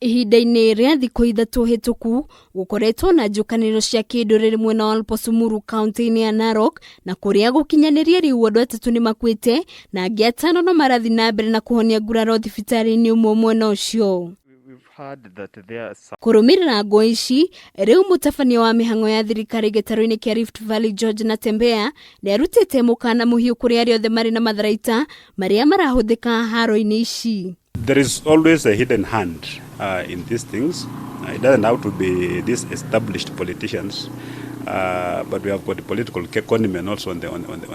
Ihinda-inĩ rĩa thikũ ithatũ hĩtũku gukoretwo na njũkanĩrĩro cia kinduriri mwena wa Olposimoru kaunti-ini ya Narok na kuria gukinyanĩria riu andũ atatu nĩ makuĩte na angĩ atano no marathi na mbere na kuhonia nguraro thibitari-ini umwe mwena ũcio. Kurumirira nguii ici riu mutabania wa mihango ya thirikari gĩtarũ-inĩ kĩa Rift Valley George Natembea nĩarutĩte mukaana mũhiũ kũrĩ arĩa othe marĩ na matharaita marĩa marahuthĩka haro-inĩ ici. There is always a hidden hand in these things. It doesn't have to be these established politicians, but we have got the political economy also on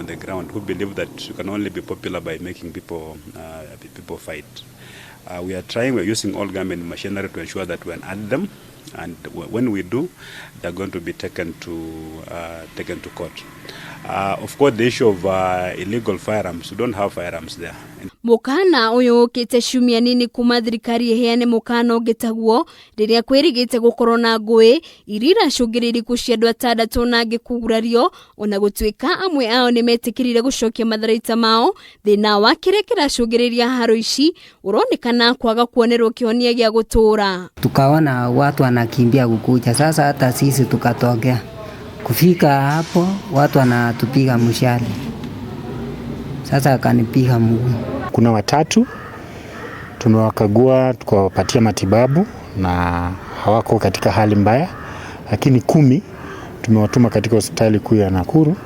the ground who believe that you can only be popular by making people fight. We're using all government machinery to ensure that we unearth them, and when we do, they're going to be taken to court. Of course, the issue of illegal firearms, we don't have firearms there. Mukaana uyu ukite ciumia nini kuma thirikari iheane mukaana ungitaguo riria kwirigite gukorwo na nguii irira cungiriri kucia andu atandatu na angi kugurario ona gutwika amwe ao ni metikirire gucokia matharaita mao thina wa kiria kiracungiriria haro ici uronekana kwaga kuonerwo kihonia gia gutura. Tukaona watu wanakimbia kukuja, sasa hata sisi tukatokea. Kufika hapo watu wanatupiga mshale, sasa akanipiga mguu. Kuna watatu tumewakagua tukawapatia matibabu na hawako katika hali mbaya, lakini 10 tumewatuma katika hospitali kuu ya Nakuru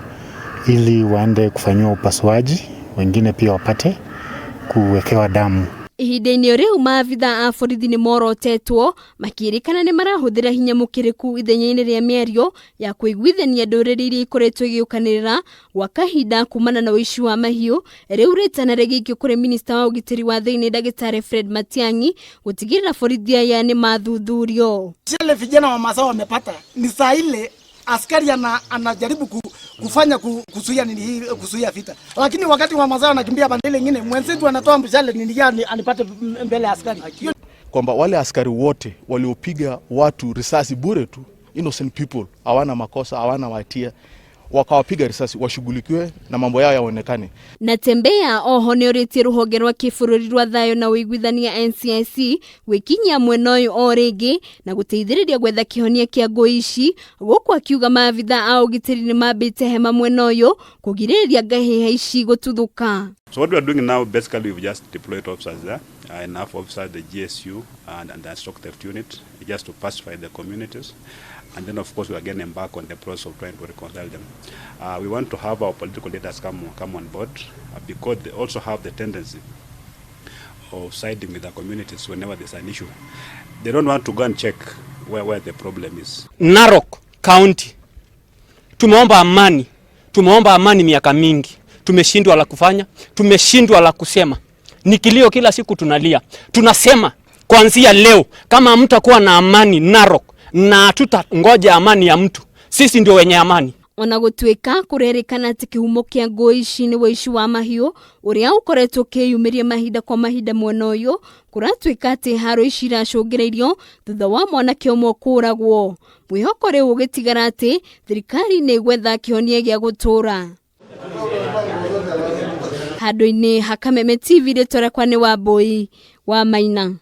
ili waende kufanyiwa upasuaji, wengine pia wapate kuwekewa damu. Ihinda-inĩ riu maabitha a borithi nĩ morotetwo makĩrĩkana nĩ marahuthĩra hinya mũkĩrĩku ithenya-inĩ rĩa mĩario ya kũiguithania ndũrĩrĩ iria ikoretwo igĩũkanĩrĩra gwa kahinda kumana na ũici wa mahiũ. Rĩu rĩtana rĩgĩikio kũrĩ minista wa ũgitĩri wa thĩinĩ Ndagĩtarĩ Fred Matiang'i gũtigĩrĩra borithi aya nĩ mathuthurio. Wale vijana wa mazao wamepata ni saa ile askari anajaribu kufanya kuzuia vita, lakini wakati wa mazao anakimbia bande ile nyingine mwenzetu anatoa mshale nini gani anipate mbele ya askari. Kwamba wale askari wote waliopiga watu risasi bure tu, innocent people, hawana makosa, hawana hatia, wakawapiga risasi washughulikiwe na mambo yao yaonekane. Natembea oho nĩ ũrĩtie rũhonge rwa kĩbũrũri rwa thayũ na ũiguithania NCIC gwikinyia mwena ũyũ o rĩngĩ na gũteithĩrĩria gwetha kĩhonia kĩa nguii ici, gũkũ akiuga maabitha a ũgitĩri nĩ mambĩte hema mwena ũyũ kũgirĩrĩria ngahĩha ici gũtuthũka. So what we are doing now, basically we've just deployed officers there, enough officers, the GSU and the stock theft unit, just to pacify the communities. And then, of course, we again embark on the process of trying to reconcile them. We want to have our political leaders come on board because they also have the tendency of siding with the communities whenever there's an issue. They don't want to go and check where the problem is. Narok County, tumeomba amani miaka mingi. Tumeshindwa la kufanya, tumeshindwa la kusema. Ni kilio kila siku tunalia. Tunasema kuanzia leo kama mtakuwa na amani Narok na tutangoja amani ya mtu, sisi ndio wenye amani. Ona gũtuĩka kũrerĩkana atĩ kĩhumo kĩa nguii ici nĩ ũici wa mahiũ ũrĩa ũkoretwo ũkĩyumĩria mahinda kwa mahinda mwena ũyũ, kũratuĩka atĩ haro ici iracũngĩrĩirio thutha wa mwanake ũmwe kũragwo. Mwĩhoko rĩu ũgĩtigara atĩ thirikari nĩ gwetha kĩhonia gĩa gũtũra. Handũ-inĩ ha Kameme TV rĩtwa rĩakwa nĩ Wambui wa Maina.